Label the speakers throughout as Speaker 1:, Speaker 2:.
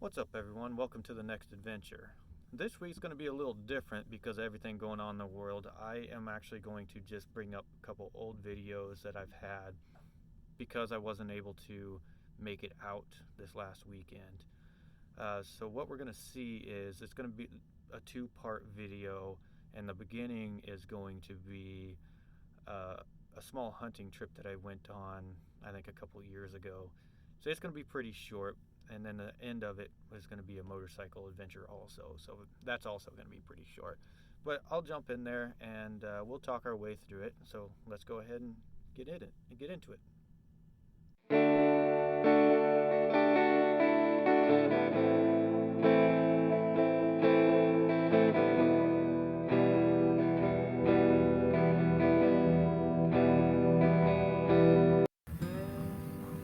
Speaker 1: What's up, everyone? Welcome to the next adventure. This week's going to be a little different because of everything going on in the world. I am actually going to just bring up a couple old videos that I've had because I wasn't able to make it out this last weekend. So what we're going to see is it's going to be a two-part video, and the beginning is going to be a small hunting trip that I went on, I think a couple years ago. So it's going to be pretty short. And then the end of it was going to be a motorcycle adventure also. So that's also going to be pretty short. But I'll jump in there and we'll talk our way through it. So let's go ahead and get into it.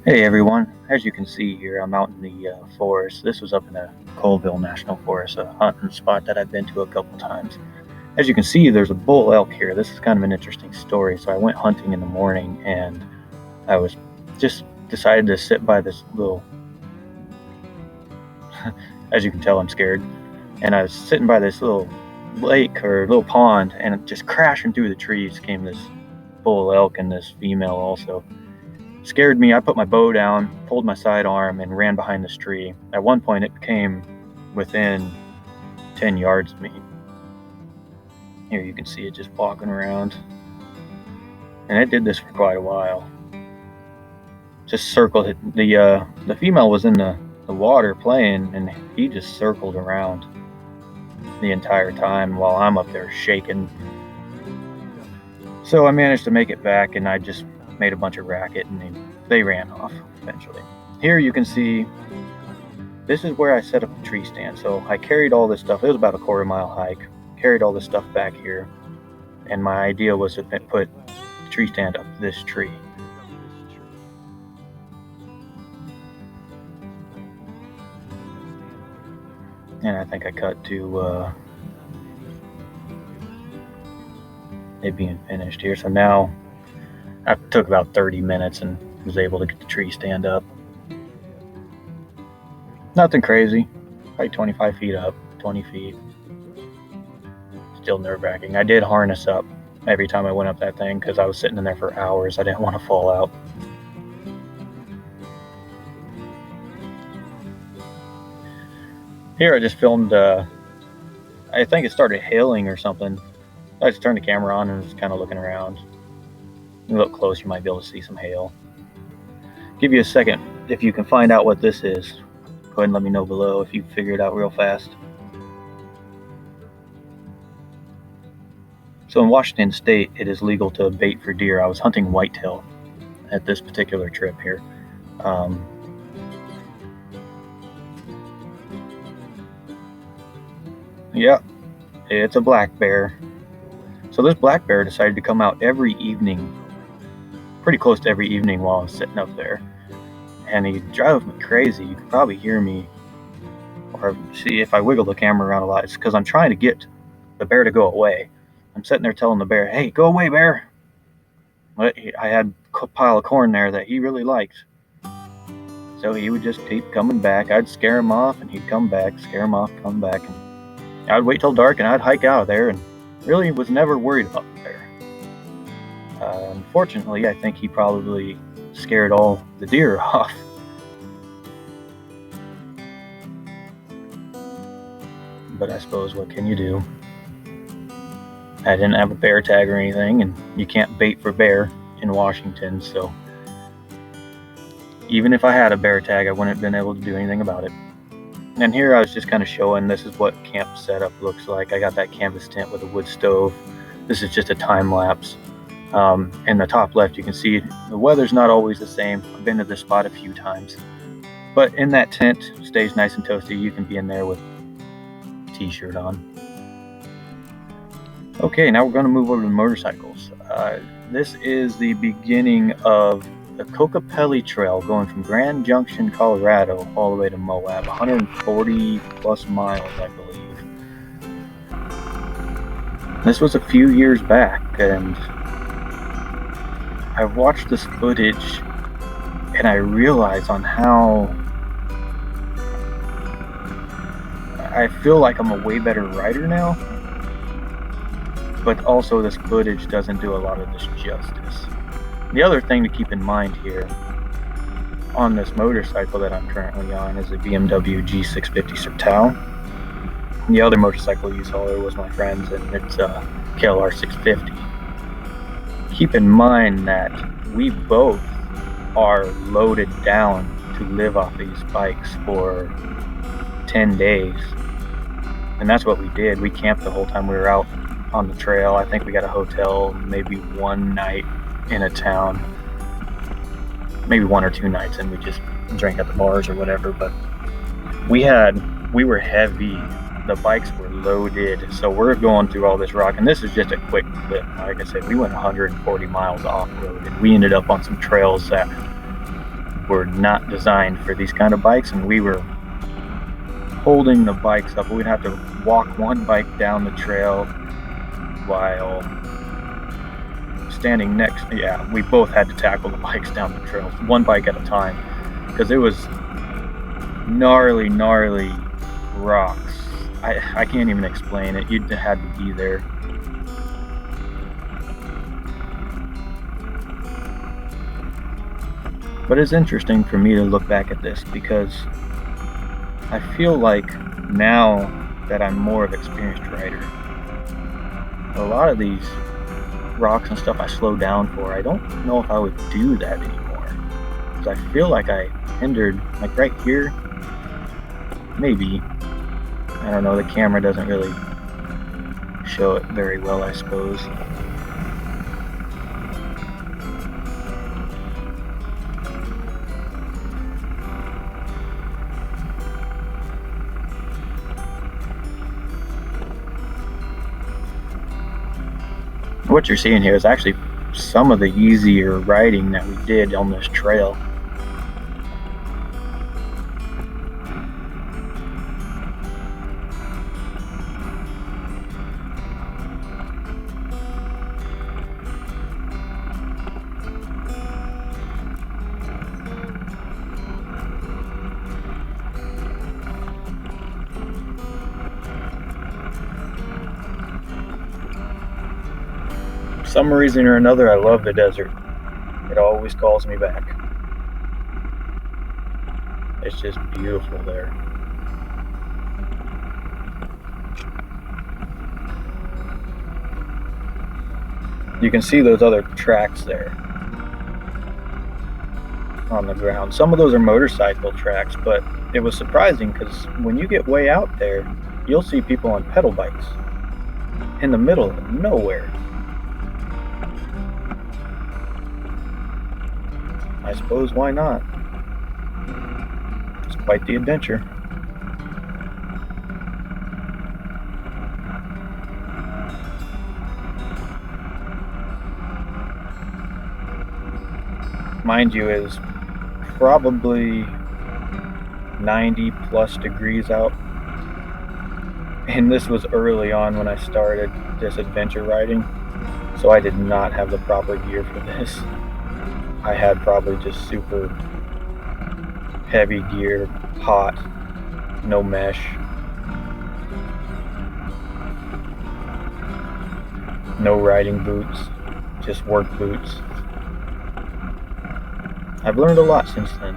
Speaker 1: Hey everyone, as you can see here, I'm out in the forest. This was up in the Colville National Forest, a hunting spot that I've been to a couple times. As you can see, there's a bull elk here. This is kind of an interesting story. So I went hunting in the morning and I was just decided to sit by this little, as you can tell, I'm scared. And I was sitting by this little lake or little pond, and just crashing through the trees came this bull elk and this female also. Scared me. I put my bow down, pulled my sidearm, and ran behind this tree. At one point, it came within 10 yards of me. Here you can see it just walking around. And it did this for quite a while. Just circled it. The female was in the water playing, and he just circled around the entire time while I'm up there shaking. So I managed to make it back, and I just made a bunch of racket, and they ran off eventually. Here you can see this is where I set up the tree stand. So I carried all this stuff. It was about a quarter-mile hike. Carried all this stuff back here, and my idea was to put the tree stand up this tree. And I think I cut to it being finished here. So now I took about 30 minutes and was able to get the tree stand up. Nothing crazy, probably 25 feet up, 20 feet. Still nerve-wracking. I did harness up every time I went up that thing because I was sitting in there for hours. I didn't want to fall out. Here I just filmed, I think it started hailing or something. I just turned the camera on and was kind of looking around. You look close, you might be able to see some hail. Give you a second. If you can find out what this is, go ahead and let me know below if you figure it out real fast. So in Washington State, it is legal to bait for deer. I was hunting whitetail at this particular trip here. Yeah, it's a black bear. So this black bear decided to come out every evening, pretty close to every evening while I was sitting up there. And he drove me crazy. You can probably hear me or see if I wiggle the camera around a lot. It's because I'm trying to get the bear to go away. I'm sitting there telling the bear, hey, go away, bear. But I had a pile of corn there that he really liked. So he would just keep coming back. I'd scare him off and he'd come back, scare him off, come back. And I'd wait till dark and I'd hike out of there and really was never worried about the bear. Unfortunately, I think he probably scared all the deer off. But I suppose, what can you do? I didn't have a bear tag or anything, and you can't bait for bear in Washington, so even if I had a bear tag, I wouldn't have been able to do anything about it. And here I was just kind of showing this is what camp setup looks like. I got that canvas tent with a wood stove. This is just a time lapse. In the top left, you can see the weather's not always the same. I've been to this spot a few times. But in that tent, stays nice and toasty. You can be in there with a t-shirt on. Okay, now we're going to move over to motorcycles. This is the beginning of the Kokopelli Trail going from Grand Junction, Colorado, all the way to Moab, 140 plus miles, I believe. This was a few years back, and I've watched this footage, and I realize on how I feel like I'm a way better rider now, but also this footage doesn't do a lot of this justice. The other thing to keep in mind here on this motorcycle that I'm currently on is a BMW G650 Sertao. The other motorcycle use hauler was my friend's, and it's a KLR650. Keep in mind that we both are loaded down to live off these bikes for 10 days. And that's what we did. We camped the whole time we were out on the trail. I think we got a hotel maybe one night in a town, maybe 1 or 2 nights, and we just drank at the bars or whatever. But we were heavy. The bikes were loaded, so we're going through all this rock, and this is just a quick clip. Like I said, we went 140 miles off-road, and we ended up on some trails that were not designed for these kind of bikes, and we were holding the bikes up. We'd have to walk one bike down the trail while standing next. Yeah, we both had to tackle the bikes down the trail, one bike at a time, because it was gnarly rocks. I can't even explain it. You had to be there. But it's interesting for me to look back at this, because I feel like now that I'm more of an experienced rider, a lot of these rocks and stuff I slow down for, I don't know if I would do that anymore. Because I feel like I hindered, like right here, maybe. I don't know, the camera doesn't really show it very well, I suppose. What you're seeing here is actually some of the easier riding that we did on this trail. For some reason or another, I love the desert. It always calls me back. It's just beautiful there. You can see those other tracks there on the ground. Some of those are motorcycle tracks, but it was surprising because when you get way out there, you'll see people on pedal bikes in the middle of nowhere. I suppose why not? It's quite the adventure. Mind you, is probably 90 plus degrees out, and this was early on when I started this adventure riding, so I did not have the proper gear for this. I had probably just super heavy gear, hot, no mesh, no riding boots, just work boots. I've learned a lot since then.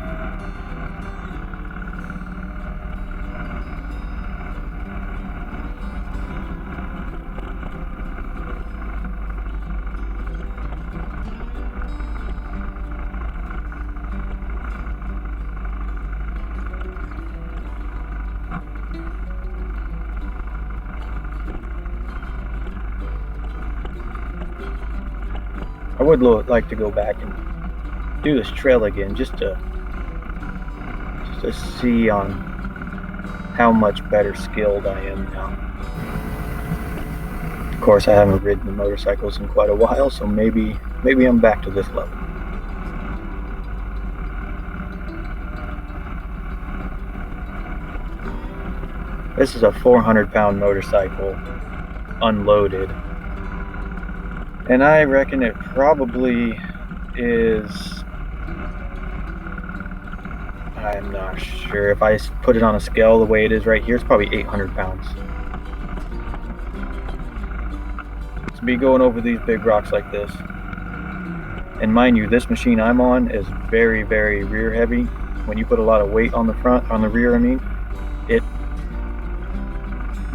Speaker 1: I would like to go back and do this trail again, just to see on how much better skilled I am now. Of course, I haven't ridden the motorcycles in quite a while, so maybe I'm back to this level. This is a 400-pound motorcycle, unloaded. And I reckon it probably is, I'm not sure. If I put it on a scale the way it is right here, it's probably 800 pounds. To be going over these big rocks like this. And mind you, this machine I'm on is very, very rear heavy. When you put a lot of weight on the front, on the rear, I mean,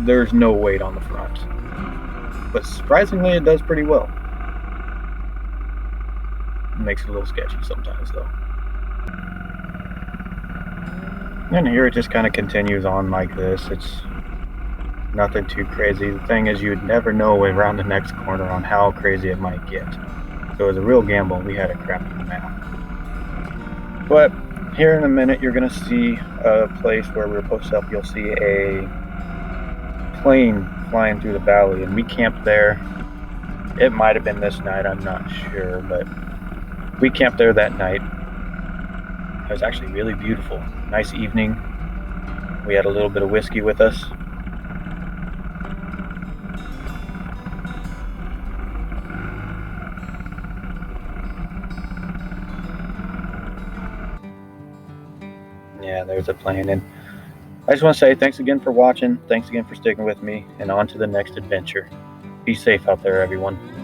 Speaker 1: there's no weight on the front. But surprisingly, it does pretty well. It makes it a little sketchy sometimes though. And here it just kind of continues on like this. It's nothing too crazy. The thing is, you'd never know around the next corner on how crazy it might get. So it was a real gamble. We had a crap map. But here in a minute, you're going to see a place where we're posted up. You'll see a plane flying through the valley, and we camped there. It might have been this night, I'm not sure, but we camped there that night. It was actually really beautiful. Nice evening. We had a little bit of whiskey with us. Yeah, there's a plane. And I just want to say thanks again for watching. Thanks again for sticking with me, and on to the next adventure. Be safe out there, everyone.